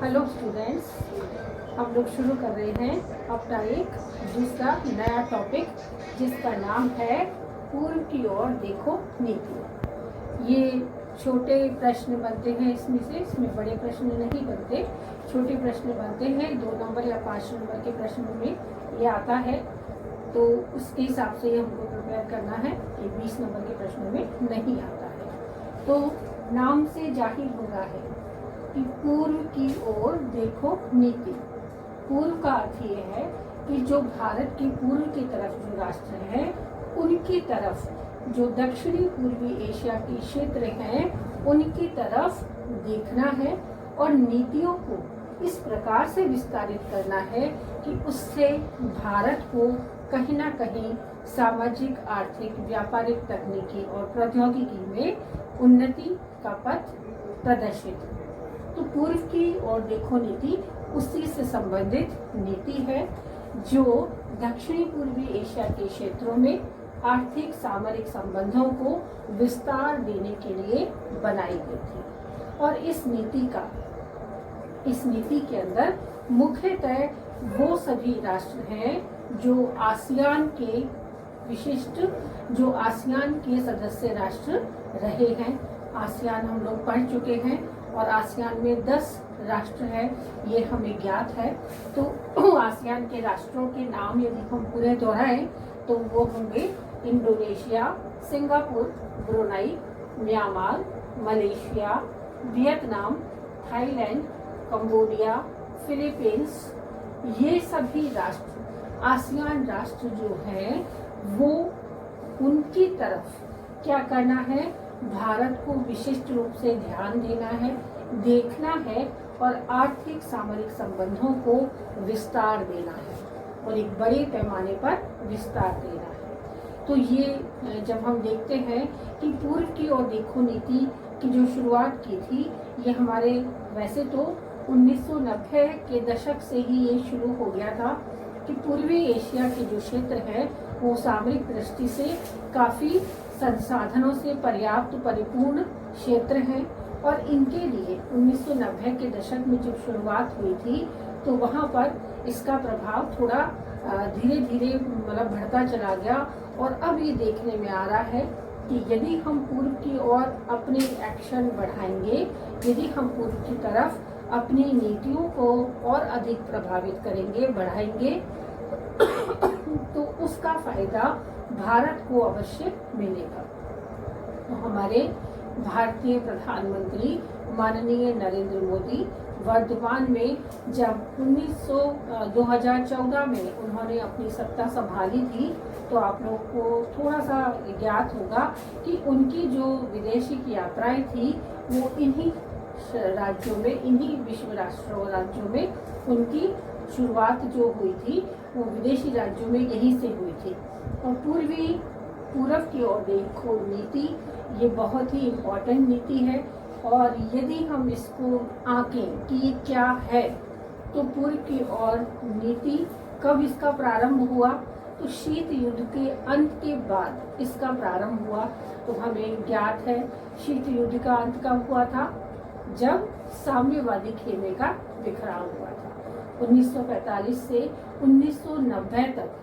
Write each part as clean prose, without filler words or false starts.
Hello students, हम लोग शुरू कर रहे हैं अपना एक दूसरा नया टॉपिक जिसका नाम है पूर्व की ओर देखो नीति। ये छोटे प्रश्न बनते हैं इसमें बड़े प्रश्न नहीं बनते, छोटे प्रश्न बनते हैं। 2 नंबर या 5 नंबर के प्रश्नों में ये आता है, तो उसके हिसाब से हमको प्रिपेयर करना है कि 20 नंबर के प्रश्नों में नहीं आता है। तो नाम से जाहिर हो रहा है कि पूर्व की ओर देखो नीति। पूर्व का अर्थ ये है कि जो भारत की पूर्व की तरफ जो राष्ट्र हैं उनकी तरफ, जो दक्षिणी पूर्वी एशिया के क्षेत्र हैं उनकी तरफ देखना है और नीतियों को इस प्रकार से विस्तारित करना है कि उससे भारत को कहीं ना कहीं सामाजिक, आर्थिक, व्यापारिक, तकनीकी और प्रौद्योगिकी में उन्नति का पथ प्रदर्शित। तो पूर्व की ओर देखो नीति उसी से संबंधित नीति है जो दक्षिणी पूर्वी एशिया के क्षेत्रों में आर्थिक सामरिक संबंधों को विस्तार देने के लिए बनाई गई थी। और इस नीति के अंदर मुख्यतः वो सभी राष्ट्र हैं जो आसियान के सदस्य राष्ट्र रहे हैं। आसियान हम लोग पढ़ चुके हैं और आसियान में 10 राष्ट्र हैं, ये हमें ज्ञात है। तो आसियान के राष्ट्रों के नाम यदि हम पूरे दोहराएं तो वो होंगे Indonesia, Singapore, Brunei, Myanmar, Malaysia, Vietnam, Thailand, Cambodia, Philippines. ये सभी राष्ट्र, आसियान राष्ट्र जो हैं वो उनकी तरफ क्या करना है, भारत को विशिष्ट रूप से ध्यान देना है, देखना है और आर्थिक सामरिक संबंधों को विस्तार देना है और एक बड़े पैमाने पर विस्तार देना है। तो ये जब हम देखते हैं कि पूर्व की ओर देखो नीति की जो शुरुआत की थी, ये हमारे वैसे तो 1990 के दशक से ही ये शुरू हो गया था कि पूर्वी एशिया के जो क्षेत्र है वो सामरिक दृष्टि से काफ़ी संसाधनों से पर्याप्त परिपूर्ण क्षेत्र हैं और इनके लिए 1990 के दशक में जब शुरुआत हुई थी तो वहाँ पर इसका प्रभाव थोड़ा धीरे धीरे मतलब बढ़ता चला गया। और अब ये देखने में आ रहा है कि यदि हम पूर्व की ओर अपने एक्शन बढ़ाएंगे, यदि हम पूर्व की तरफ अपनी नीतियों को और अधिक प्रभावित करेंगे, बढ़ाएंगे तो उसका फायदा भारत को अवश्य मिलेगा। तो हमारे भारतीय प्रधानमंत्री माननीय नरेंद्र मोदी वर्तमान में जब 2014 में उन्होंने अपनी सत्ता संभाली थी, तो आप लोग को थोड़ा सा ज्ञात होगा कि उनकी जो विदेशी की यात्राएं थी वो इन्हीं राज्यों में, इन्हीं विश्व राष्ट्रों राज्यों में उनकी शुरुआत जो हुई थी वो विदेशी राज्यों में यहीं से हुई थी। और पूर्व की ओर देखो नीति ये बहुत ही इम्पोर्टेंट नीति है और यदि हम इसको आंकें कि ये क्या है, तो पूर्व की ओर नीति कब इसका प्रारंभ हुआ, तो शीत युद्ध के अंत के बाद इसका प्रारंभ हुआ। तो हमें ज्ञात है शीत युद्ध का अंत कब हुआ था, जब साम्यवादी खेमे का बिखराव हुआ था। 1945 से 1990 तक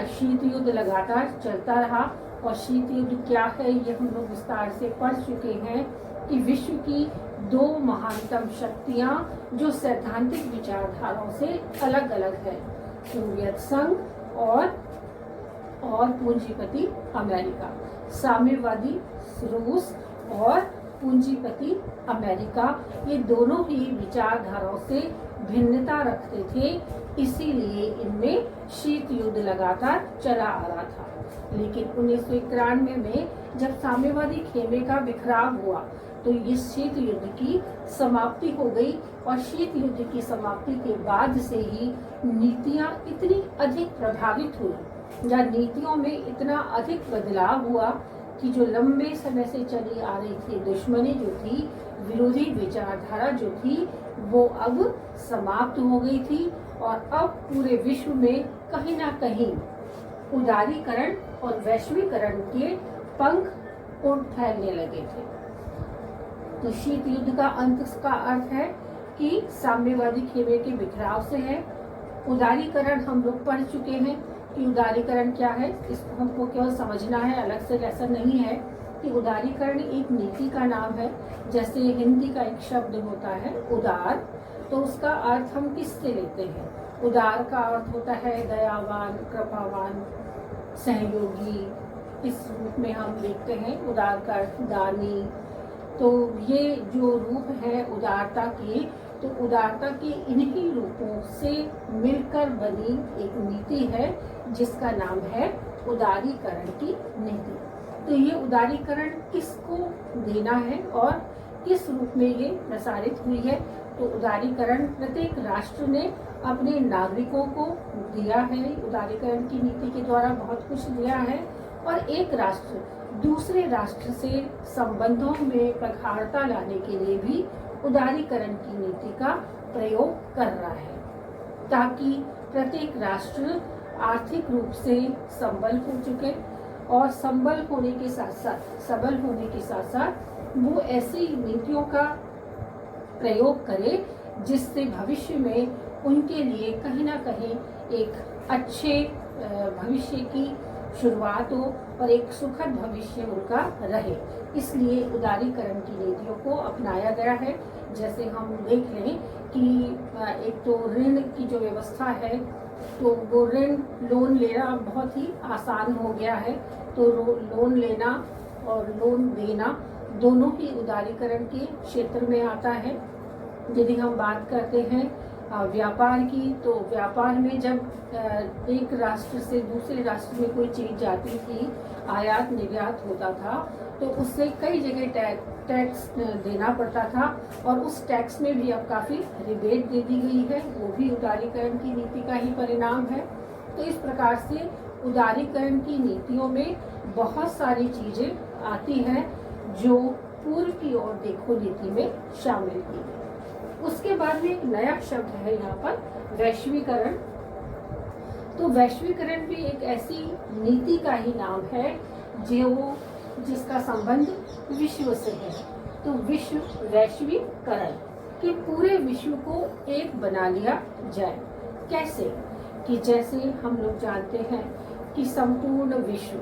शीत युद्ध लगातार चलता रहा। और शीत युद्ध क्या है ये हम लोग विस्तार से पढ़ चुके हैं कि विश्व की 2 महानतम शक्तियां जो सैद्धांतिक विचारधाराओं से अलग अलग है, सोवियत संघ और पूंजीपति अमेरिका, साम्यवादी रूस और पूंजीपति अमेरिका, ये दोनों ही विचारधाराओं से भिन्नता रखते थे, इसीलिए इनमें शीत युद्ध लगातार चला आ रहा था। लेकिन 1991 में जब साम्यवादी खेमे का बिखराव हुआ तो इस शीत युद्ध की समाप्ति हो गई और शीत युद्ध की समाप्ति के बाद से ही नीतियां इतनी अधिक प्रभावित हुई या नीतियों में इतना अधिक बदलाव हुआ कि जो लंबे समय से चली आ रही थी दुश्मनी जो थी, विरोधी विचारधारा जो थी, वो अब समाप्त हो गई थी और अब पूरे विश्व में कहीं ना कहीं उदारीकरण और वैश्वीकरण के पंख उड़ फैलने लगे थे। तो शीत युद्ध का अंत का अर्थ है कि साम्यवादी खेमे के बिखराव से है। उदारीकरण हम लोग पढ़ चुके हैं कि उदारीकरण क्या है, इसको हमको केवल समझना है, अलग से लेसन नहीं है कि उदारीकरण एक नीति का नाम है। जैसे हिंदी का एक शब्द होता है उदार, तो उसका अर्थ हम किससे लेते हैं? उदार का अर्थ होता है दयावान, कृपावान, सहयोगी, इस रूप में हम देखते हैं। उदार का अर्थ दानी। तो ये जो रूप है उदारता की, तो उदारता के इन्हीं रूपों से मिलकर बनी एक नीति है जिसका नाम है उदारीकरण की नीति। तो ये उदारीकरण किसको देना है और किस रूप में ये प्रसारित हुई है? तो उदारीकरण प्रत्येक राष्ट्र ने अपने नागरिकों को दिया है। उदारीकरण की नीति के द्वारा बहुत कुछ दिया है और एक राष्ट्र दूसरे राष्ट्र से संबंधों में प्रगाढ़ता लाने के लिए भी उदारीकरण की नीति का प्रयोग कर रहा है, ताकि प्रत्येक राष्ट्र आर्थिक रूप से संबल हो चुके और संबल होने के साथ साथ, सबल होने के साथ साथ वो ऐसी नीतियों का प्रयोग करे जिससे भविष्य में उनके लिए कहीं ना कहीं एक अच्छे भविष्य की शुरुआत हो और एक सुखद भविष्य उनका रहे। इसलिए उदारीकरण की नीतियों को अपनाया गया है। जैसे हम देख लें कि एक तो ऋण की जो व्यवस्था है, तो वो लोन लेना बहुत ही आसान हो गया है। तो लोन लेना और लोन देना दोनों ही उदारीकरण के क्षेत्र में आता है। यदि हम बात करते हैं व्यापार की, तो व्यापार में जब एक राष्ट्र से दूसरे राष्ट्र में कोई चीज जाती थी, आयात निर्यात होता था, तो उससे कई जगह टैक्स देना पड़ता था और उस टैक्स में भी अब काफ़ी रिबेट दे दी गई है। वो भी उदारीकरण की नीति का ही परिणाम है। तो इस प्रकार से उदारीकरण की नीतियों में बहुत सारी चीज़ें आती हैं जो पूर्व की ओर देखो नीति में शामिल की है। उसके बाद में एक नया शब्द है यहाँ पर, वैश्वीकरण। तो वैश्वीकरण भी एक ऐसी नीति का ही नाम है जिसका संबंध विश्व से है। तो विश्व वैश्वीकरण कि पूरे विश्व को एक बना लिया जाए। कैसे? कि जैसे हम लोग जानते हैं कि संपूर्ण विश्व,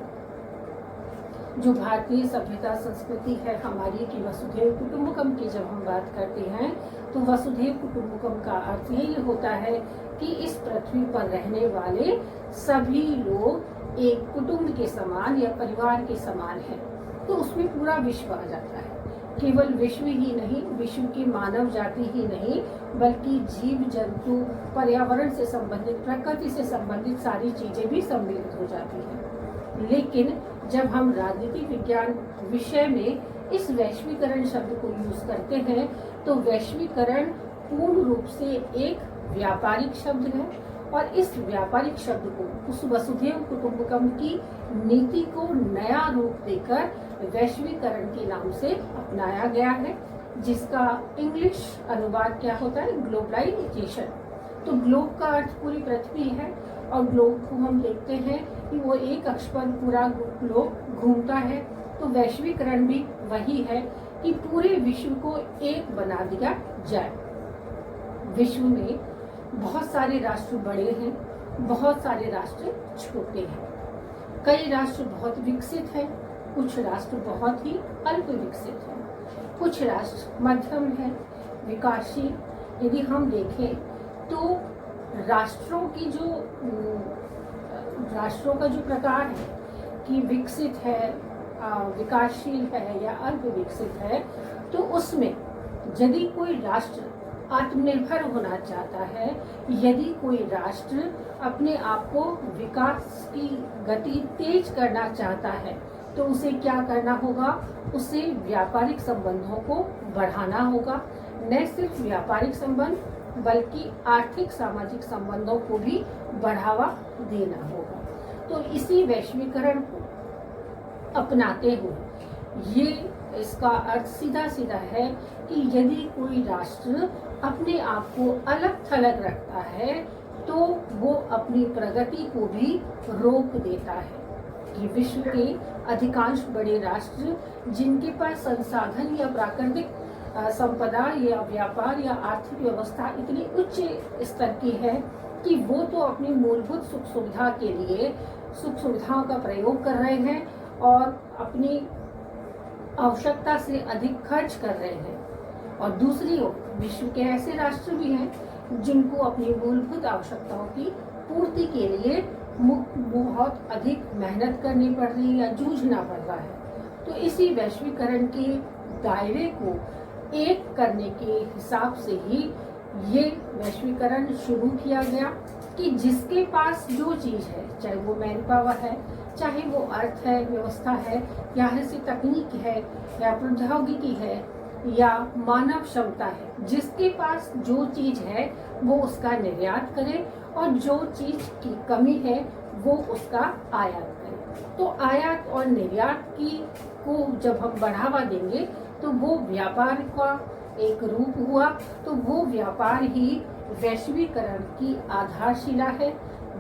जो भारतीय सभ्यता संस्कृति है हमारी, की वसुधैव कुटुंबकम की जब हम बात करते हैं, तो वसुधैव कुटुंबकम का अर्थ यही होता है कि इस पृथ्वी पर रहने वाले सभी लोग एक कुटुंब के समान या परिवार के समान हैं। तो उसमें पूरा विश्व आ जाता है। केवल विश्व ही नहीं, विश्व की मानव जाति ही नहीं, बल्कि जीव जंतु, पर्यावरण से संबंधित, प्रकृति से संबंधित सारी चीजें भी सम्मिलित हो जाती हैं। लेकिन जब हम राजनीति विज्ञान विषय में इस वैश्वीकरण शब्द को यूज करते हैं, तो वैश्वीकरण पूर्ण रूप से एक व्यापारिक शब्द है और इस व्यापारिक शब्द को, उस वसुधैव कुटुंबकम की नीति को नया रूप देकर वैश्वीकरण के नाम से अपनाया गया है, जिसका इंग्लिश अनुवाद क्या होता है? ग्लोबलाइजेशन। तो ग्लोब का अर्थ पूरी पृथ्वी है और ग्लोब को हम देखते हैं कि वो एक अक्ष पर पूरा ग्लोब घूमता है। तो वैश्वीकरण भी वही है कि पूरे विश्व को एक बना दिया जाए। विश्व में बहुत सारे राष्ट्र बड़े हैं, बहुत सारे राष्ट्र छोटे हैं। कई राष्ट्र बहुत विकसित हैं, कुछ राष्ट्र बहुत ही अल्प विकसित हैं, कुछ राष्ट्र मध्यम हैं, विकासशील। यदि हम देखें तो राष्ट्रों का जो प्रकार है कि विकसित है, विकासशील है या अल्प विकसित है, तो उसमें यदि कोई राष्ट्र आत्मनिर्भर होना चाहता है, यदि कोई राष्ट्र अपने आप को विकास की गति तेज करना चाहता है, तो उसे क्या करना होगा? उसे व्यापारिक संबंधों को बढ़ाना होगा। न सिर्फ व्यापारिक संबंध बल्कि आर्थिक सामाजिक संबंधों को भी बढ़ावा देना होगा। तो इसी वैश्वीकरण को अपनाते हुए ये इसका अर्थ सीधा सीधा है कि यदि कोई राष्ट्र अपने आप को अलग थलग रखता है, तो वो अपनी प्रगति को भी रोक देता है। कि विश्व के अधिकांश बड़े राष्ट्र जिनके पास संसाधन या प्राकृतिक संपदा या व्यापार या आर्थिक व्यवस्था इतनी उच्च स्तर की है कि वो तो अपनी मूलभूत सुख सुविधा के लिए सुख सुविधाओं का प्रयोग कर रहे हैं और अपनी आवश्यकता से अधिक खर्च कर रहे हैं। और दूसरी ओर विश्व के ऐसे राष्ट्र भी हैं जिनको अपनी मूलभूत आवश्यकताओं की पूर्ति के लिए बहुत अधिक मेहनत करनी पड़ रही है या जूझना पड़ रहा है। तो इसी वैश्वीकरण के दायरे को एक करने के हिसाब से ही ये वैश्वीकरण शुरू किया गया कि जिसके पास जो चीज़ है, चाहे वो मैन पावर है, चाहे वो अर्थ है, व्यवस्था है, या ऐसी तकनीक है, या प्रौद्योगिकी है, या मानव क्षमता है, जिसके पास जो चीज़ है वो उसका निर्यात करे और जो चीज़ की कमी है वो उसका आयात करे। तो आयात और निर्यात की को जब हम बढ़ावा देंगे तो वो व्यापार का एक रूप हुआ। तो वो व्यापार ही वैश्वीकरण की आधारशिला है,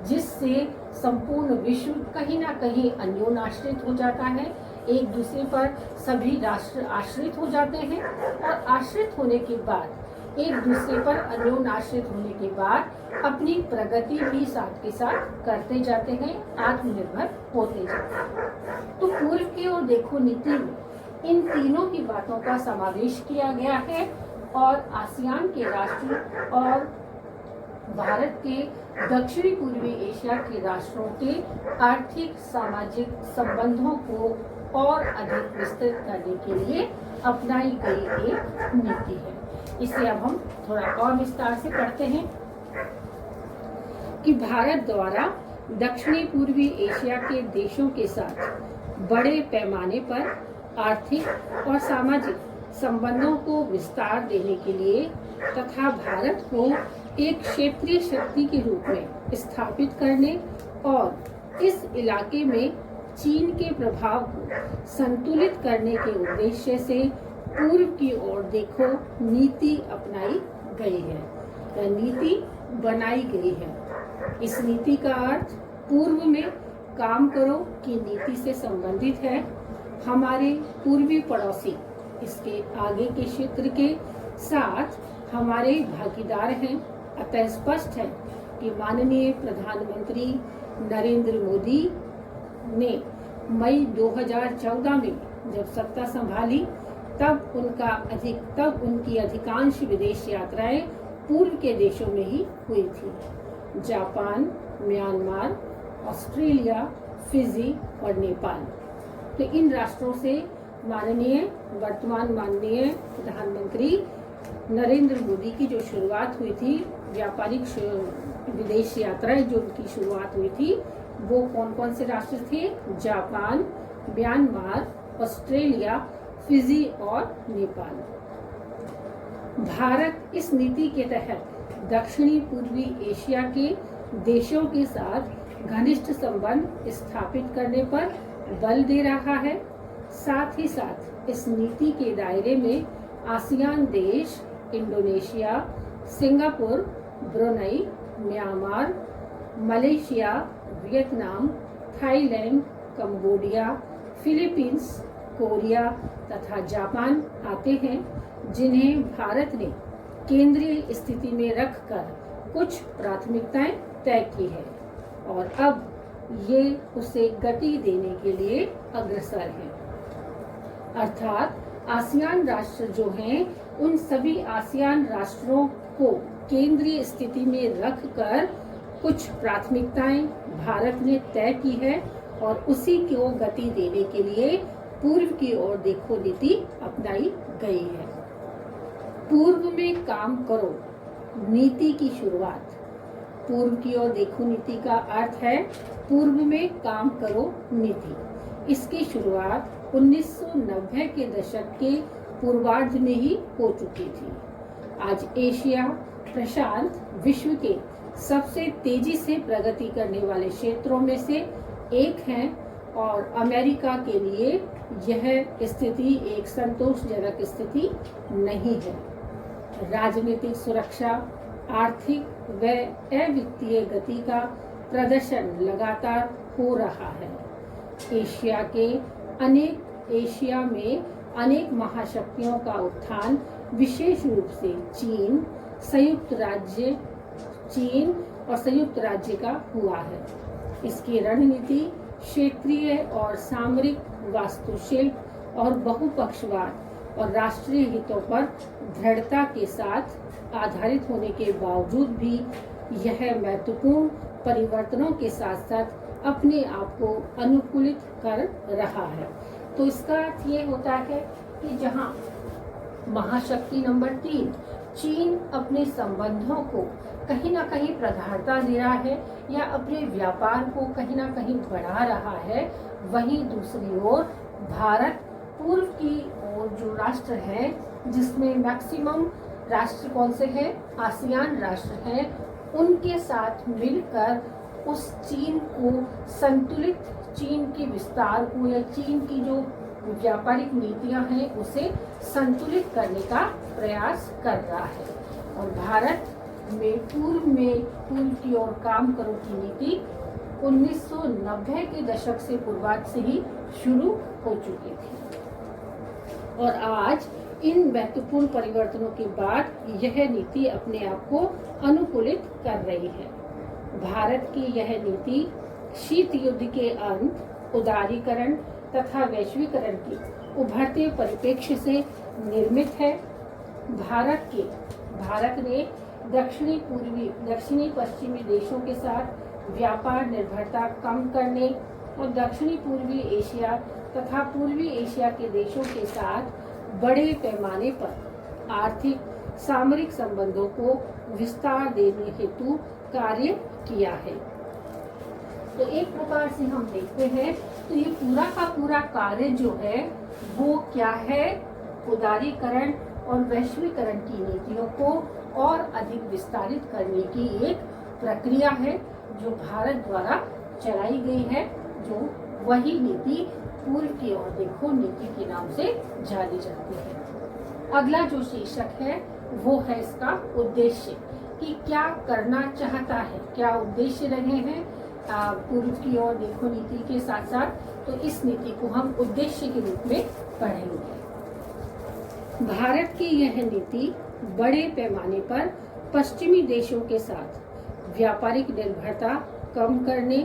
जिससे संपूर्ण विश्व कहीं ना कहीं अन्योन्याश्रित हो जाता है। एक दूसरे पर सभी राष्ट्र आश्रित हो जाते हैं और आश्रित होने के बाद एक दूसरे पर अन्योन्याश्रित होने के बाद अपनी प्रगति भी साथ के साथ करते जाते हैं, आत्मनिर्भर होते जाते हैं। तो पूर्व की ओर देखो नीति में इन तीनों की बातों का समावेश किया गया है और आसियान के राष्ट्र और भारत के दक्षिणी पूर्वी एशिया के राष्ट्रों के आर्थिक सामाजिक संबंधों को और अधिक विस्तृत करने के लिए अपनाई गई एक नीति है। इसे अब हम थोड़ा और विस्तार से पढ़ते हैं कि भारत द्वारा दक्षिणी पूर्वी एशिया के देशों के साथ बड़े पैमाने पर आर्थिक और सामाजिक संबंधों को विस्तार देने के लिए तथा भारत को एक क्षेत्रीय शक्ति के रूप में स्थापित करने और इस इलाके में चीन के प्रभाव को संतुलित करने के उद्देश्य से पूर्व की ओर देखो नीति अपनाई गई है या नीति बनाई गई है। इस नीति का अर्थ पूर्व में काम करो की नीति से संबंधित है। हमारे पूर्वी पड़ोसी इसके आगे के क्षेत्र के साथ हमारे भागीदार हैं। अतः स्पष्ट है कि माननीय प्रधानमंत्री नरेंद्र मोदी ने मई 2014 में जब सत्ता संभाली तब उनकी अधिकांश विदेश यात्राएं पूर्व के देशों में ही हुई थी। जापान, म्यांमार, ऑस्ट्रेलिया, फिजी और नेपाल। तो इन राष्ट्रों से वर्तमान माननीय प्रधानमंत्री नरेंद्र मोदी की जो शुरुआत हुई थी, व्यापारिक विदेश यात्राएं जो उनकी शुरुआत हुई थी, वो कौन कौन से राष्ट्र थे? जापान, म्यांमार, ऑस्ट्रेलिया, फिजी और नेपाल। भारत इस नीति के तहत दक्षिणी पूर्वी एशिया के देशों के साथ घनिष्ठ संबंध स्थापित करने पर बल दे रहा है। साथ ही साथ इस नीति के दायरे में आसियान देश Indonesia, Singapore, Brunei, Myanmar, Malaysia, Vietnam, Thailand, Cambodia, Philippines, Korea तथा जापान आते हैं, जिन्हें भारत ने केंद्रीय स्थिति में रखकर कुछ प्राथमिकताएं तय की है और अब ये उसे गति देने के लिए अग्रसर हैं। अर्थात आसियान राष्ट्र जो हैं, उन सभी आसियान राष्ट्रों को केंद्रीय स्थिति में रखकर कुछ प्राथमिकताएं भारत ने तय की है और उसी को गति देने के लिए पूर्व की ओर देखो नीति अपनाई गई है। पूर्व में काम करो नीति की शुरुआत। पूर्व की ओर देखो नीति का अर्थ है पूर्व में काम करो नीति। इसकी शुरुआत 1990 के दशक के पूर्वार्ध में ही हो चुकी थी। आज एशिया प्रशांत विश्व के सबसे तेजी से प्रगति करने वाले क्षेत्रों में से एक है और अमेरिका के लिए यह स्थिति एक संतोषजनक स्थिति नहीं है। राजनीतिक सुरक्षा, आर्थिक व अवित्तीय गति का प्रदर्शन लगातार हो रहा है। एशिया में अनेक महाशक्तियों का उत्थान विशेष रूप से चीन और संयुक्त राज्य का हुआ है। इसकी रणनीति क्षेत्रीय और सामरिक वास्तुशिल्प और बहुपक्षवाद और राष्ट्रीय हितों पर दृढ़ता के साथ आधारित होने के बावजूद भी यह महत्वपूर्ण परिवर्तनों के साथ साथ अपने आप को अनुकूलित कर रहा है। तो इसका अर्थ ये होता है कि जहां महाशक्ति नंबर 3 चीन अपने संबंधों को कहीं ना कहीं प्रधानता दे रहा है या अपने व्यापार को कहीं ना कहीं बढ़ा रहा है, वहीं दूसरी ओर भारत पूर्व की ओर जो राष्ट्र है जिसमें मैक्सिमम राष्ट्र कौन से हैं, आसियान राष्ट्र हैं, उनके साथ मिलकर उस चीन को संतुलित, चीन के विस्तार को या चीन की जो व्यापारिक नीतियां हैं उसे संतुलित करने का प्रयास कर रहा है। और भारत में पूर्व की ओर काम करो की नीति 1990 के दशक से पूर्वार्ध से ही शुरू हो चुकी थी और आज इन महत्वपूर्ण परिवर्तनों के बाद यह नीति अपने आप को अनुकूलित कर रही है। भारत की यह नीति शीत युद्ध के अंत, उदारीकरण तथा वैश्वीकरण के उभरते परिप्रेक्ष्य से निर्मित है। भारत ने दक्षिणी पश्चिमी देशों के साथ व्यापार निर्भरता कम करने और दक्षिणी पूर्वी एशिया तथा पूर्वी एशिया के देशों के साथ बड़े पैमाने पर आर्थिक सामरिक संबंधों को विस्तार देने हेतु कार्य किया है। तो एक प्रकार से हम देखते हैं तो ये पूरा का पूरा कार्य जो है वो क्या है, उदारीकरण और वैश्वीकरण की नीतियों को और अधिक विस्तारित करने की एक प्रक्रिया है जो भारत द्वारा चलाई गई है, जो वही नीति पूर्व की ओर देखो नीति के नाम से जानी जाती है। अगला जो शीर्षक है वो है इसका उद्देश्य, कि क्या करना चाहता है, क्या उद्देश्य रहे हैं पूर्व की ओर देखो नीति के साथ साथ। तो इस नीति को हम उद्देश्य के रूप में पढ़ेंगे। भारत की यह नीति बड़े पैमाने पर पश्चिमी देशों के साथ व्यापारिक निर्भरता कम करने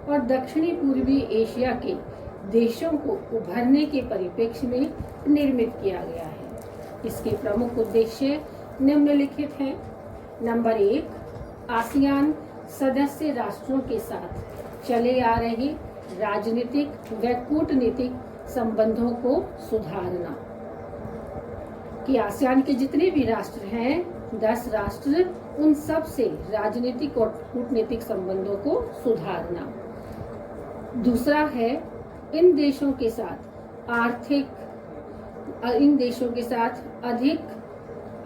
और दक्षिणी पूर्वी एशिया के देशों को उभरने के परिप्रेक्ष्य में निर्मित किया गया है। इसके प्रमुख उद्देश्य निम्नलिखित हैं। नंबर 1, आसियान सदस्य राष्ट्रों के साथ चले आ रहे राजनीतिक व कूटनीतिक संबंधों को सुधारना, कि आसियान के जितने भी राष्ट्र हैं 10 राष्ट्र, उन सब से राजनीतिक और कूटनीतिक संबंधों को सुधारना। दूसरा है इन देशों के साथ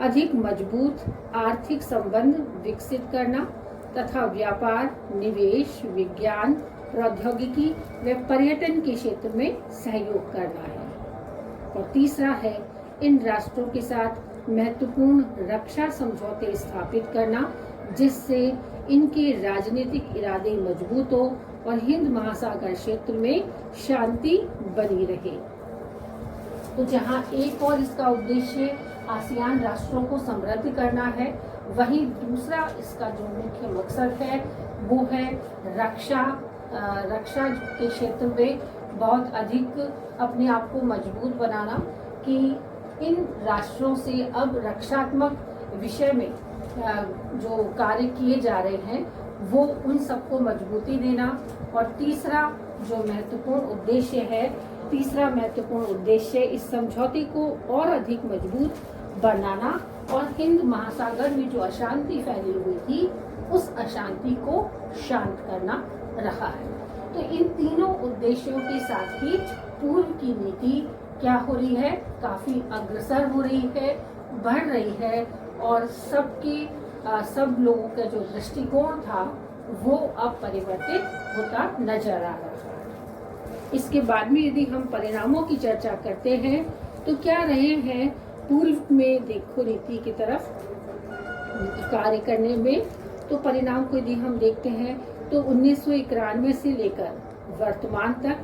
अधिक मजबूत आर्थिक संबंध विकसित करना तथा व्यापार, निवेश, विज्ञान, प्रौद्योगिकी व पर्यटन के क्षेत्र में सहयोग करना है। और तीसरा है इन राष्ट्रों के साथ महत्वपूर्ण रक्षा समझौते स्थापित करना, जिससे इनके राजनीतिक इरादे मजबूत हो और हिंद महासागर क्षेत्र में शांति बनी रहे। तो जहां एक और इसका उद्देश्य आसियान राष्ट्रों को समृद्ध करना है, वहीं दूसरा इसका जो मुख्य मकसद है वो है रक्षा के क्षेत्र में बहुत अधिक अपने आप को मजबूत बनाना, कि इन राष्ट्रों से अब रक्षात्मक विषय में जो कार्य किए जा रहे हैं वो उन सबको मजबूती देना। और तीसरा महत्वपूर्ण उद्देश्य इस समझौते को और अधिक मजबूत बनाना और हिंद महासागर में जो अशांति फैली हुई थी उस अशांति को शांत करना रहा है। तो इन तीनों उद्देश्यों के साथ ही पूर्व की नीति क्या हो रही है, काफी अग्रसर हो रही है, बढ़ रही है और सब लोगों का जो दृष्टिकोण था वो अब परिवर्तित होता नजर आ रहा है। इसके बाद में यदि हम परिणामों की चर्चा करते हैं तो क्या रहे हैं पूर्व में देखो नीति की तरफ कार्य करने में, तो परिणाम को यदि हम देखते हैं तो 1991 से लेकर वर्तमान तक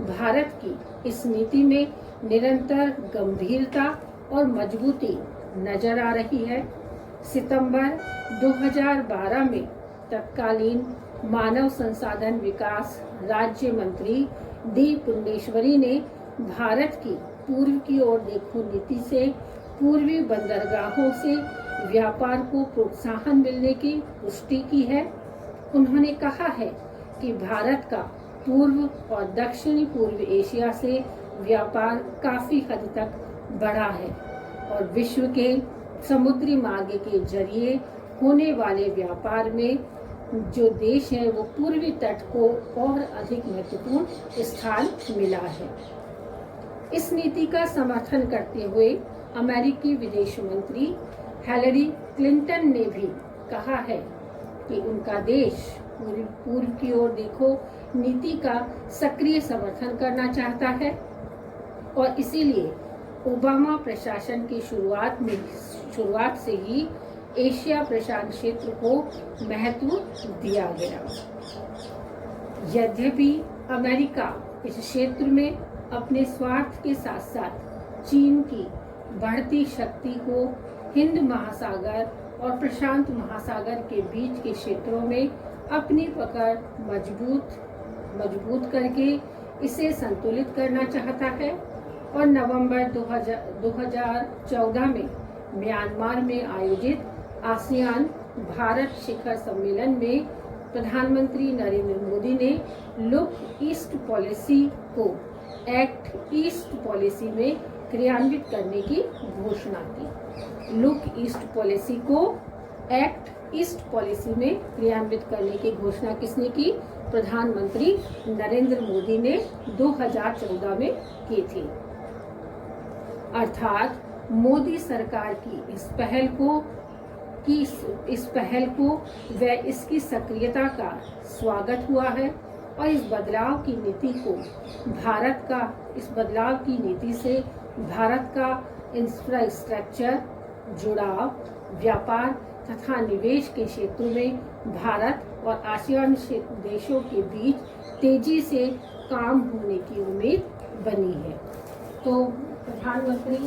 भारत की इस नीति में निरंतर गंभीरता और मजबूती नजर आ रही है। सितंबर 2012 में तत्कालीन मानव संसाधन विकास राज्य मंत्री डी पुंडेश्वरी ने भारत की पूर्व की ओर देखो नीति से पूर्वी बंदरगाहों से व्यापार को प्रोत्साहन मिलने की पुष्टि की है। उन्होंने कहा है कि भारत का पूर्व और दक्षिणी पूर्व एशिया से व्यापार काफी हद तक बढ़ा है और विश्व के समुद्री मार्ग के जरिए होने वाले व्यापार में जो देश है वो पूर्वी तट को और अधिक महत्वपूर्ण स्थान मिला है। इस नीति का समर्थन करते हुए अमेरिकी विदेश मंत्री हिलरी क्लिंटन ने भी कहा है कि उनका देश पूर्व की ओर देखो नीति का सक्रिय समर्थन करना चाहता है और इसीलिए ओबामा प्रशासन की शुरुआत से ही एशिया प्रशांत क्षेत्र को महत्व दिया गया। यद्यपि अमेरिका इस क्षेत्र में अपने स्वार्थ के साथ साथ चीन की बढ़ती शक्ति को हिंद महासागर और प्रशांत महासागर के बीच के क्षेत्रों में अपनी पकड़ मजबूत करके इसे संतुलित करना चाहता है और नवंबर 2014 में म्यांमार में आयोजित आसियान भारत शिखर सम्मेलन में प्रधानमंत्री नरेंद्र मोदी ने लुक ईस्ट पॉलिसी को एक्ट ईस्ट पॉलिसी में क्रियान्वित करने की घोषणा की। लुक ईस्ट पॉलिसी को एक्ट ईस्ट पॉलिसी में क्रियान्वित करने की घोषणा किसने की? प्रधानमंत्री नरेंद्र मोदी ने 2014 में की थी। अर्थात मोदी सरकार की इस पहल को व इसकी सक्रियता का स्वागत हुआ है और इस बदलाव की नीति से भारत का इंफ्रास्ट्रक्चर, जुड़ाव, व्यापार तथा निवेश के क्षेत्रों में भारत और आसियान देशों के बीच तेजी से काम होने की उम्मीद बनी है। तो प्रधानमंत्री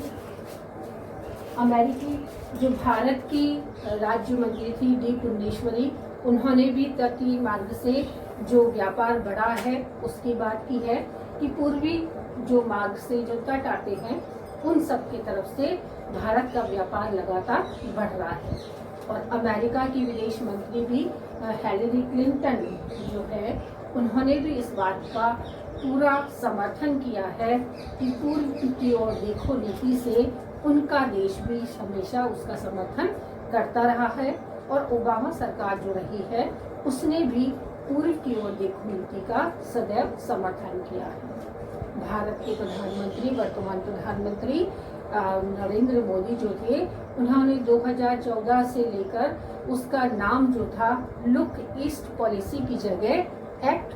अमेरिकी जो भारत की राज्य मंत्री थी डी पुंडेश्वरी, उन्होंने भी तटीय मार्ग से जो व्यापार बढ़ा है उसकी बात की है कि पूर्वी जो मार्ग से जो तट आते हैं उन सब की तरफ से भारत का व्यापार लगातार बढ़ रहा है। और अमेरिका की विदेश मंत्री भी हिलरी क्लिंटन जो है उन्होंने भी इस बात का पूरा समर्थन किया है कि पूर्व की ओर देखो नीति से उनका देश भी हमेशा उसका समर्थन करता रहा है और ओबामा सरकार जो रही है उसने भी पूर्व की ओर देखो नीति का सदैव समर्थन किया है। भारत के प्रधानमंत्री, वर्तमान प्रधानमंत्री नरेंद्र मोदी जो थे, उन्होंने 2014 से लेकर उसका नाम जो था लुक ईस्ट पॉलिसी की जगह एक्ट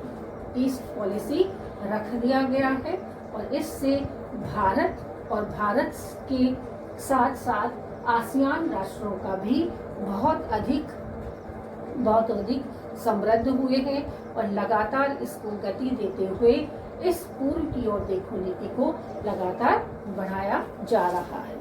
ईस्ट पॉलिसी रख दिया गया है और इससे भारत और भारत के साथ साथ आसियान राष्ट्रों का भी बहुत अधिक समृद्ध हुए हैं और लगातार इसको गति देते हुए इस पूर्व की ओर देखो नीति को लगातार बढ़ाया जा रहा है।